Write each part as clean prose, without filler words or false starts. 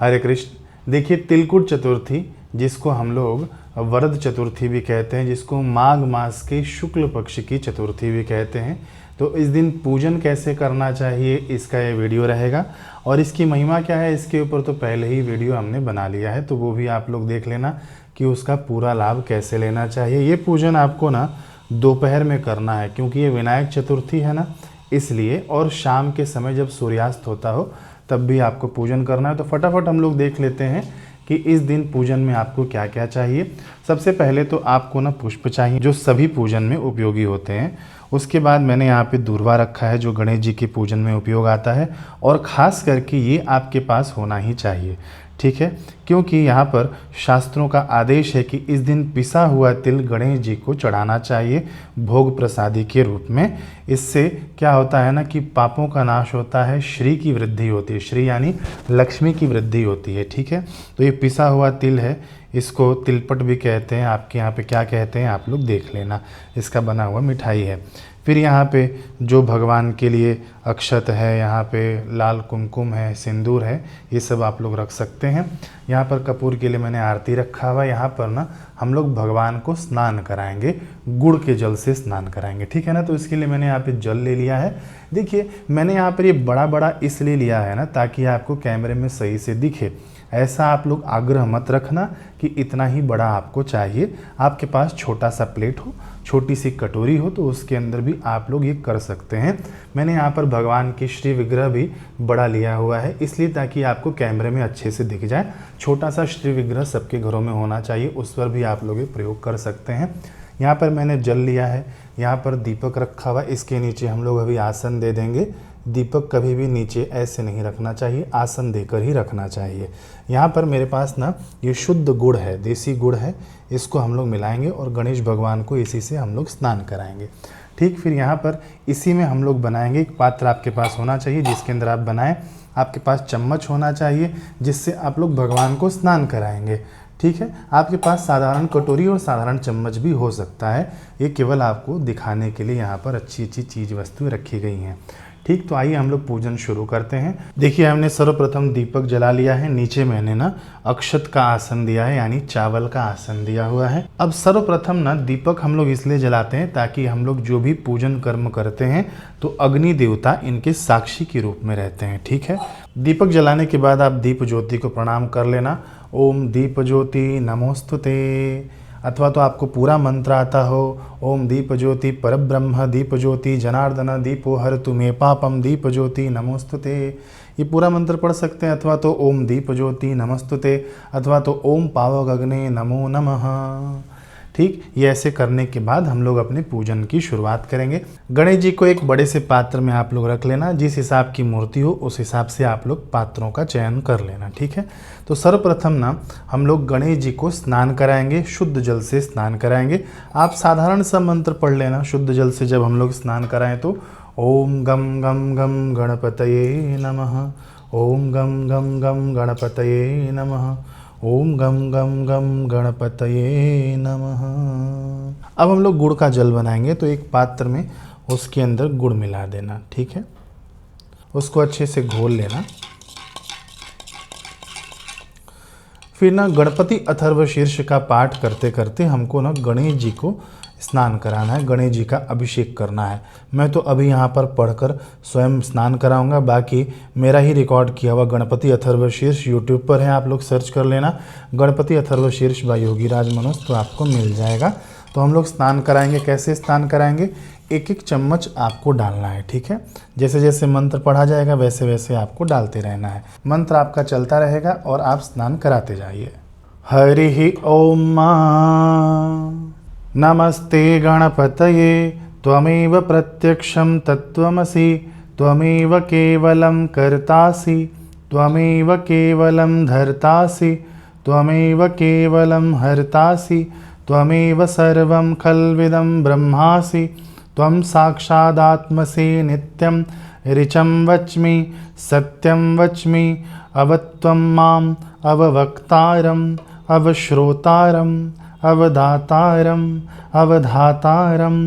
हरे कृष्ण। देखिए, तिलकुट चतुर्थी जिसको हम लोग वरद चतुर्थी भी कहते हैं, जिसको माघ मास के शुक्ल पक्ष की चतुर्थी भी कहते हैं, तो इस दिन पूजन कैसे करना चाहिए इसका ये वीडियो रहेगा। और इसकी महिमा क्या है इसके ऊपर तो पहले ही वीडियो हमने बना लिया है, तो वो भी आप लोग देख लेना कि उसका पूरा लाभ कैसे लेना चाहिए। ये पूजन आपको ना दोपहर में करना है, क्योंकि ये विनायक चतुर्थी है ना, इसलिए। और शाम के समय जब सूर्यास्त होता हो तब भी आपको पूजन करना है। तो फटाफट हम लोग देख लेते हैं कि इस दिन पूजन में आपको क्या क्या चाहिए। सबसे पहले तो आपको ना पुष्प चाहिए, जो सभी पूजन में उपयोगी होते हैं। उसके बाद मैंने यहाँ पे दूर्वा रखा है, जो गणेश जी के पूजन में उपयोग आता है, और ख़ास करके ये आपके पास होना ही चाहिए, ठीक है, क्योंकि यहाँ पर शास्त्रों का आदेश है कि इस दिन पिसा हुआ तिल गणेश जी को चढ़ाना चाहिए भोग प्रसादी के रूप में। इससे क्या होता है ना कि पापों का नाश होता है, श्री की वृद्धि होती है, श्री यानी लक्ष्मी की वृद्धि होती है, ठीक है। तो ये पिसा हुआ तिल है, इसको तिलपट भी कहते हैं, आपके यहाँ पे क्या कहते हैं आप लोग देख लेना। इसका बना हुआ मिठाई है। फिर यहाँ पे जो भगवान के लिए अक्षत है, यहाँ पे लाल कुमकुम है, सिंदूर है, ये सब आप लोग रख सकते हैं। यहाँ पर कपूर के लिए मैंने आरती रखा हुआ है। यहाँ पर ना हम लोग भगवान को स्नान कराएंगे, गुड़ के जल से स्नान कराएंगे, ठीक है ना। तो इसके लिए मैंने यहाँ पे जल ले लिया है। देखिए, मैंने यहाँ पर ये बड़ा बड़ा इसलिए लिया है ना, ताकि आपको कैमरे में सही से दिखे। ऐसा आप लोग आग्रह मत रखना कि इतना ही बड़ा आपको चाहिए। आपके पास छोटा सा प्लेट हो, छोटी सी कटोरी हो, तो उसके अंदर भी आप लोग ये कर सकते हैं। मैंने यहाँ पर भगवान की श्री विग्रह भी बड़ा लिया हुआ है, इसलिए ताकि आपको कैमरे में अच्छे से दिख जाए। छोटा सा श्री विग्रह सबके घरों में होना चाहिए, उस पर भी आप लोग ये प्रयोग कर सकते हैं। यहाँ पर मैंने जल लिया है, यहाँ पर दीपक रखा हुआ, इसके नीचे हम लोग अभी आसन दे देंगे। दीपक कभी भी नीचे ऐसे नहीं रखना चाहिए, आसन देकर ही रखना चाहिए। यहाँ पर मेरे पास ना ये शुद्ध गुड़ है, देसी गुड़ है, इसको हम लोग मिलाएंगे और गणेश भगवान को इसी से हम लोग स्नान कराएंगे, ठीक। फिर यहाँ पर इसी में हम लोग बनाएंगे। एक पात्र आपके पास होना चाहिए जिसके अंदर आप बनाएं। आपके पास चम्मच होना चाहिए जिससे आप लोग भगवान को स्नान कराएंगे, ठीक है। आपके पास साधारण कटोरी और साधारण चम्मच भी हो सकता है, ये केवल आपको दिखाने के लिए यहाँ पर अच्छी अच्छी चीज़ वस्तुएं रखी गई हैं, ठीक। तो आइए हम लोग पूजन शुरू करते हैं। देखिए, हमने सर्वप्रथम दीपक जला लिया है, नीचे मैंने ना अक्षत का आसन दिया है, यानी चावल का आसन दिया हुआ है। अब सर्वप्रथम ना दीपक हम लोग इसलिए जलाते हैं ताकि हम लोग जो भी पूजन कर्म करते हैं तो अग्नि देवता इनके साक्षी के रूप में रहते हैं, ठीक है। दीपक जलाने के बाद आप दीप ज्योति को प्रणाम कर लेना। ओम दीप ज्योति नमोस्तुते, अथवा तो आपको पूरा मंत्र आता हो, ओम दीप ज्योति परब्रह्म दीप ज्योति जनार्दन दीपो हरतु मे पापम दीप ज्योति नमोस्तुते, ये पूरा मंत्र पढ़ सकते हैं। अथवा तो ओम दीप ज्योति नमस्तुते, अथवा तो ओम पावक अग्ने नमो नमः, ठीक। ये ऐसे करने के बाद हम लोग अपने पूजन की शुरुआत करेंगे। गणेश जी को एक बड़े से पात्र में आप लोग रख लेना, जिस हिसाब की मूर्ति हो उस हिसाब से आप लोग पात्रों का चयन कर लेना, ठीक है। तो सर्वप्रथम ना हम लोग गणेश जी को स्नान कराएंगे, शुद्ध जल से स्नान कराएंगे। आप साधारण सा मंत्र पढ़ लेना शुद्ध जल से जब हम लोग स्नान कराएं तो, ओम गम गम गम गणपतये नमः, ओम गम गम गम गणपतये नमः, ओम गम गम गम गणपतये नमः। अब हम लोग गुड़ का जल बनाएंगे, तो एक पात्र में उसके अंदर गुड़ मिला देना, ठीक है। उसको अच्छे से घोल लेना। फिर ना गणपति अथर्वशीर्ष का पाठ करते करते हमको ना गणेश जी को स्नान कराना है, गणेश जी का अभिषेक करना है। मैं तो अभी यहाँ पर पढ़कर स्वयं स्नान कराऊंगा, बाकी मेरा ही रिकॉर्ड किया हुआ गणपति अथर्वशीर्ष यूट्यूब पर है, आप लोग सर्च कर लेना गणपति अथर्वशीर्ष बाय योगीराज मनोज, तो आपको मिल जाएगा। तो हम लोग स्नान कराएंगे। कैसे स्नान कराएंगे? एक एक चम्मच आपको डालना है, ठीक है। जैसे जैसे मंत्र पढ़ा जाएगा वैसे वैसे आपको डालते रहना है। मंत्र आपका चलता रहेगा और आप स्नान कराते जाइए। हरि ओम नमस्ते गणपतये त्वमेव प्रत्यक्षं तत्त्वमसि त्वमेव केवलं कर्तासि त्वमेव केवलं धर्तासि त्वमेव केवलं हर्तासि त्वमेव सर्वं खल्विदं ब्रह्मासि त्वं साक्षादात्मसि नित्यं ऋचं वच्मि सत्यं वच्मि अवत्वं माम् अववक्तारम् अवश्रोतारम् अवदातारम् अवधातारम्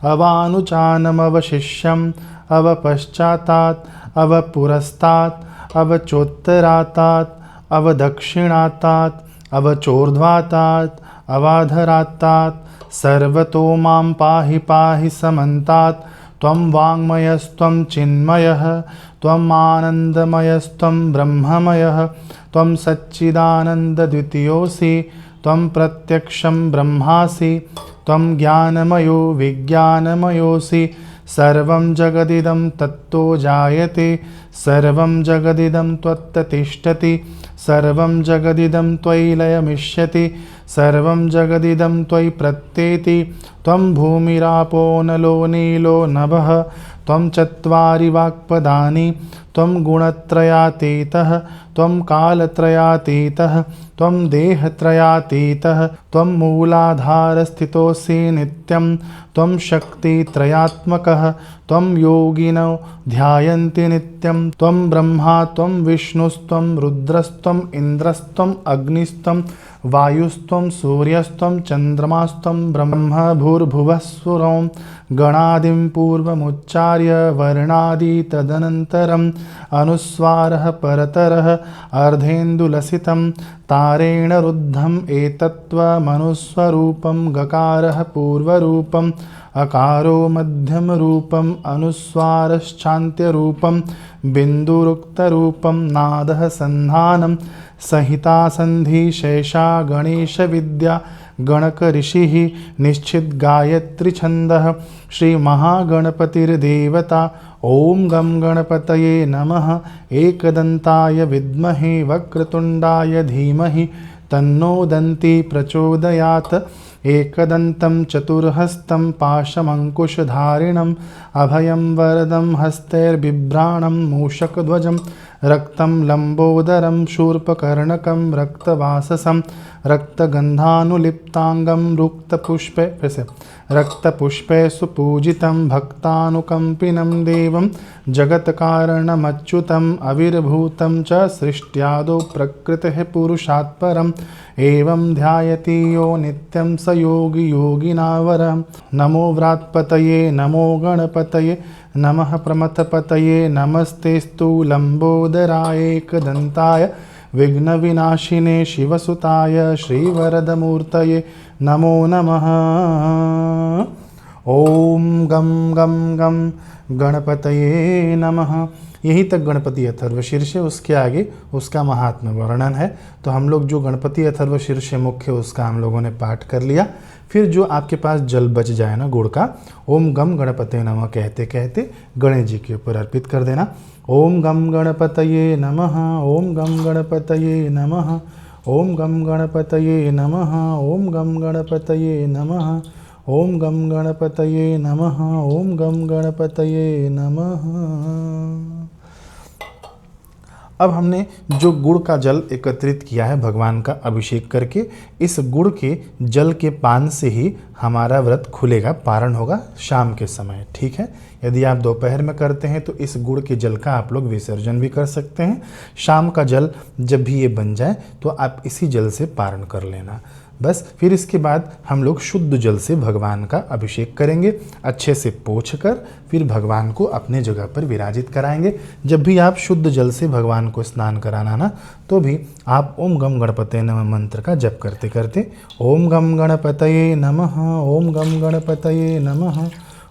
अवानुचानम् अवशिष्यम् अवपश्चातात् अवपुरस्तात् अवचोत्तरातात् अवदक्षिणात्तात् अवचोर्ध्वातात् अवाधरात्तात् सर्वतो मां पाहि पाहि समन्तात्। त्वं वाङ्मयस्त्वं चिन्मयः त्वम् आनन्दमयस्त्वं ब्रह्ममयः त्वं सच्चिदानन्दद्वितीयोऽसि त्वं प्रत्यक्षं ब्रह्मासि त्वं ज्ञानमयो विज्ञानमयोऽसि। सर्वं जगदिदं तत्तो जायते सर्वं जगदिदं त्वत्तिष्ठति सर्वं जगदिदं त्वयि लयमिष्यति सर्वं जगदिदं त्वयि प्रत्येति। त्वं भूमिरापो नलो नीलो नभः त्वं चत्वारि वाक्पदानि त्वं गुणत्रयातीतः त्वं कालत्रयातीतः त्वं देहत्रयातीतः त्वं मूलाधारस्थितोऽसि नित्यं त्वं शक्तित्रयात्मकः त्वं योगिनो ध्यायन्ति नित्यं। त्वं ब्रह्मा त्वं विष्णुस्त्वं रुद्रस्त्वं इन्द्रस्त्वं अग्निस्त्वं वायुस्त्वं सूर्यस्त्वं चन्द्रमास्त्वं ब्रह्म भूर्भुवस्सुरं गणादिं पूर्वमुच्चार्य वर्णादि तदनन्तरम् अनुस्वारः परतरः अर्धेन्दुलसितं तारेण रुद्धम् एतत्त्वमनुस्वरूपं गकारः पूर्वरूपम् अकारो मध्यमरूपम् अनुस्वारश्चान्त्यरूपं बिन्दुरुक्तरूपं नादः संधानं संहिता संधि शेषा गणेशविद्या गणकऋषिः निश्चित गायत्री छन्दः श्री महागणपतिर्देवता। ओम गम गणपतये नमः। एकदन्ताय विद्महे वक्रतुण्डाय धीमहि तन्नो दन्ती प्रचोदयात्। एकदन्तं चतुर्हस्तं पाशमङ्कुशधारिणम् अभयं वरदं हस्तैर्बिभ्राणं मूषकध्वजं रक्तं लम्बोदरं शूर्पकर्णकं रक्तवाससं रक्तगन्धानुलिप्ताङ्गं रक्तपुष्पे सुपूजितं भक्तानुकम्पिनं देवं जगत्कारणमच्युतम् अविर्भूतं च सृष्ट्यादौ प्रकृतेः पुरुषात् परम् एवं ध्यायति यो नित्यं स योगी योगिनावरम्। नमो व्रात्पतये नमो गणपतये नमः प्रमथपतये नमस्तेस्तु लम्बोदराय एकदन्ताय विघ्नविनाशिने शिवसुताय श्रीवरदमूर्तये नमो नमः। ओम गम गम गम गणपतये नमः। यहीं तक गणपति अथर्वशीर्ष है, उसके आगे उसका महात्म्य वर्णन है। तो हम लोग जो गणपति अथर्वशीर्ष मुख्य उसका हम लोगों ने पाठ कर लिया। फिर जो आपके पास जल बच जाए ना गुड़ का, ओम गम गणपतये नमः कहते कहते गणेश जी के ऊपर अर्पित कर देना। ओम गम गणपतये नमः। ओम गम गणपतये नमः। ओम गम गणपतये नमः। ओम गम गणपतये नमः। ओम गम गणपतये नमः। ओम गम गणपतये नमः। अब हमने जो गुड़ का जल एकत्रित किया है भगवान का अभिषेक करके, इस गुड़ के जल के पान से ही हमारा व्रत खुलेगा, पारण होगा शाम के समय। ठीक है, यदि आप दोपहर में करते हैं तो इस गुड़ के जल का आप लोग विसर्जन भी कर सकते हैं। शाम का जल जब भी ये बन जाए तो आप इसी जल से पारण कर लेना बस। फिर इसके बाद हम लोग शुद्ध जल से भगवान का अभिषेक करेंगे, अच्छे से पोंछ कर फिर भगवान को अपने जगह पर विराजित कराएंगे। जब भी आप शुद्ध जल से भगवान को स्नान कराना ना, तो भी आप ओम गम गणपतये नमः मंत्र का जप करते करते ओम गम गणपतये नमः, ओम गम गणपतये नमः,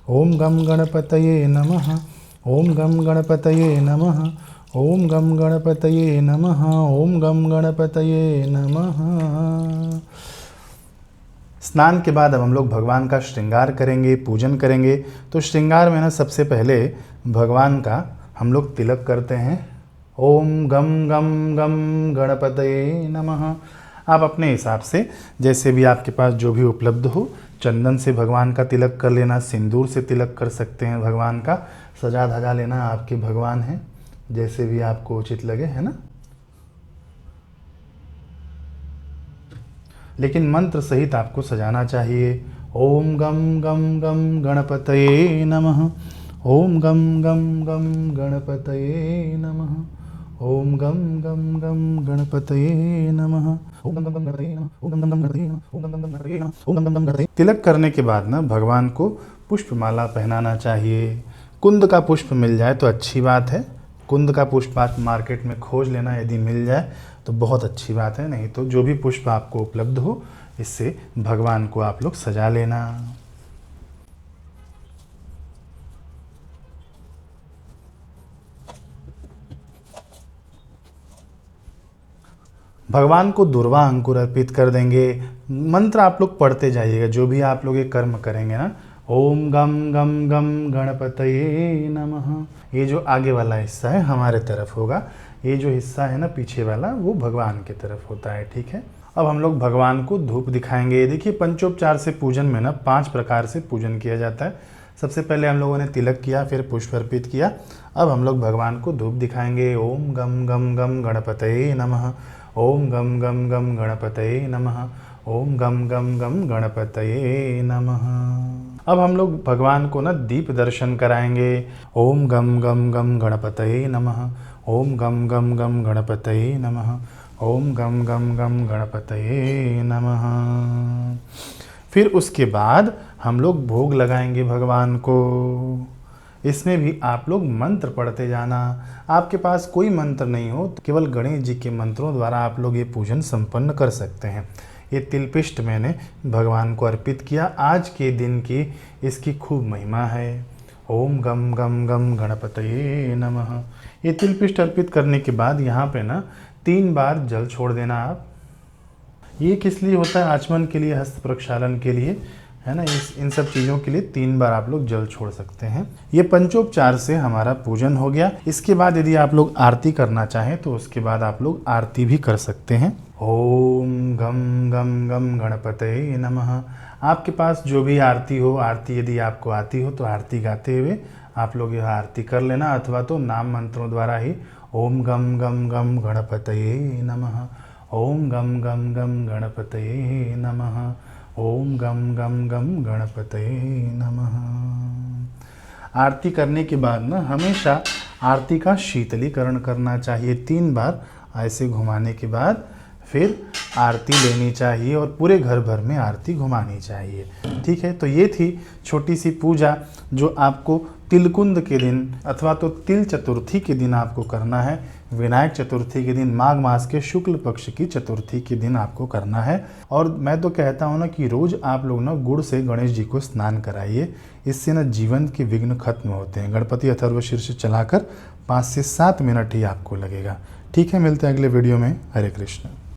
ओम गम गणपतये नमः, ओम गम गणपतये नमः, ओम गम गणपतये नमः, ओम गम गणपतये नमः। स्नान के बाद अब हम लोग भगवान का श्रृंगार करेंगे, पूजन करेंगे। तो श्रृंगार में ना सबसे पहले भगवान का हम लोग तिलक करते हैं। ओम गम गम गम गणपतये नमः। आप अपने हिसाब से जैसे भी आपके पास जो भी उपलब्ध हो, चंदन से भगवान का तिलक कर लेना, सिंदूर से तिलक कर सकते हैं भगवान का, सजा धजा लेना, आपके भगवान हैं, जैसे भी आपको उचित लगे, है ना। लेकिन मंत्र सहित आपको सजाना चाहिए। ओम गम गम गम गणपतये नमः। ओम गम गम गम गणपतये नमः। ओम गम गम गम गणपतये नमः। ओम गम गम गणपतये नमः। ओम गम गम गणपतये नमः। ओम गम गम गणपतये नमः। ओम गम गम गणपतये। तिलक करने के बाद ना भगवान को पुष्पमाला पहनाना चाहिए। कुंद का पुष्प मिल जाए तो अच्छी बात है। कुंद का पुष्प आप मार्केट में खोज लेना, यदि मिल जाए तो बहुत अच्छी बात है। नहीं तो जो भी पुष्प आपको उपलब्ध हो, इससे भगवान को आप लोग सजा लेना। भगवान को दुर्वा अंकुर अर्पित कर देंगे। मंत्र आप लोग पढ़ते जाइएगा, जो भी आप लोग ये कर्म करेंगे ना। ओम गम गम गम गणपतये नमः। ये जो आगे वाला हिस्सा है हमारे तरफ होगा, ये जो हिस्सा है ना पीछे वाला, वो भगवान की तरफ होता है। ठीक है। अब हम लोग भगवान को धूप दिखाएंगे। देखिए, पंचोपचार से पूजन में ना 5 प्रकार से पूजन किया जाता है। सबसे पहले हम लोगों ने तिलक किया, फिर पुष्प अर्पित किया। अब हम लोग भगवान को धूप दिखाएंगे। ओम गम गम गम गणपतये नमः। ओम गम गम गम गणपतये नमः। ओम गम गम गम गणपतये नमः। अब हम लोग भगवान को ना दीप दर्शन कराएंगे। ओम गम गम गम गणपतये नमः। ओम गम गम गम गणपतये नमः। ओम गम गम गम गणपतये नमः। फिर उसके बाद हम लोग भोग लगाएंगे भगवान को। इसमें भी आप लोग मंत्र पढ़ते जाना। आपके पास कोई मंत्र नहीं हो तो केवल गणेश जी के मंत्रों द्वारा आप लोग ये पूजन संपन्न कर सकते हैं। ये तिलपिष्ट मैंने भगवान को अर्पित किया। आज के दिन की इसकी खूब महिमा है। ओम गम गम गम गणपतये नमः। ये तिलपिष्ट अर्पित करने के बाद यहाँ पे ना 3 बार जल छोड़ देना आप। ये किस लिए होता है? आचमन के लिए, हस्त प्रक्षालन के लिए, है ना। इन सब चीज़ों के लिए 3 बार आप लोग जल छोड़ सकते हैं। ये पंचोपचार से हमारा पूजन हो गया। इसके बाद यदि आप लोग आरती करना चाहें तो उसके बाद आप लोग आरती भी कर सकते हैं। ओम गम गम गम गणपतये नमः। आपके पास जो भी आरती हो, आरती यदि आपको आती हो तो आरती गाते हुए आप लोग यह आरती कर लेना, अथवा तो नाम मंत्रों द्वारा ही ओम गम गम गम गणपतये नमः। ओम गम गम गम गणपतये नमः। ओम गम गम गम गणपतये नमः। आरती करने के बाद ना हमेशा आरती का शीतलीकरण करना चाहिए। 3 बार ऐसे घुमाने के बाद फिर आरती लेनी चाहिए और पूरे घर भर में आरती घुमानी चाहिए। ठीक है। तो ये थी छोटी सी पूजा जो आपको तिलकुंद के दिन अथवा तो तिल चतुर्थी के दिन आपको करना है। विनायक चतुर्थी के दिन, माघ मास के शुक्ल पक्ष की चतुर्थी के दिन आपको करना है। और मैं तो कहता हूँ ना कि रोज़ आप लोग ना गुड़ से गणेश जी को स्नान कराइए। इससे ना जीवन के विघ्न खत्म होते हैं। गणपति अथर्वशीर्ष चलाकर 5 से 7 मिनट ही आपको लगेगा। ठीक है, मिलते हैं अगले वीडियो में। हरे कृष्ण।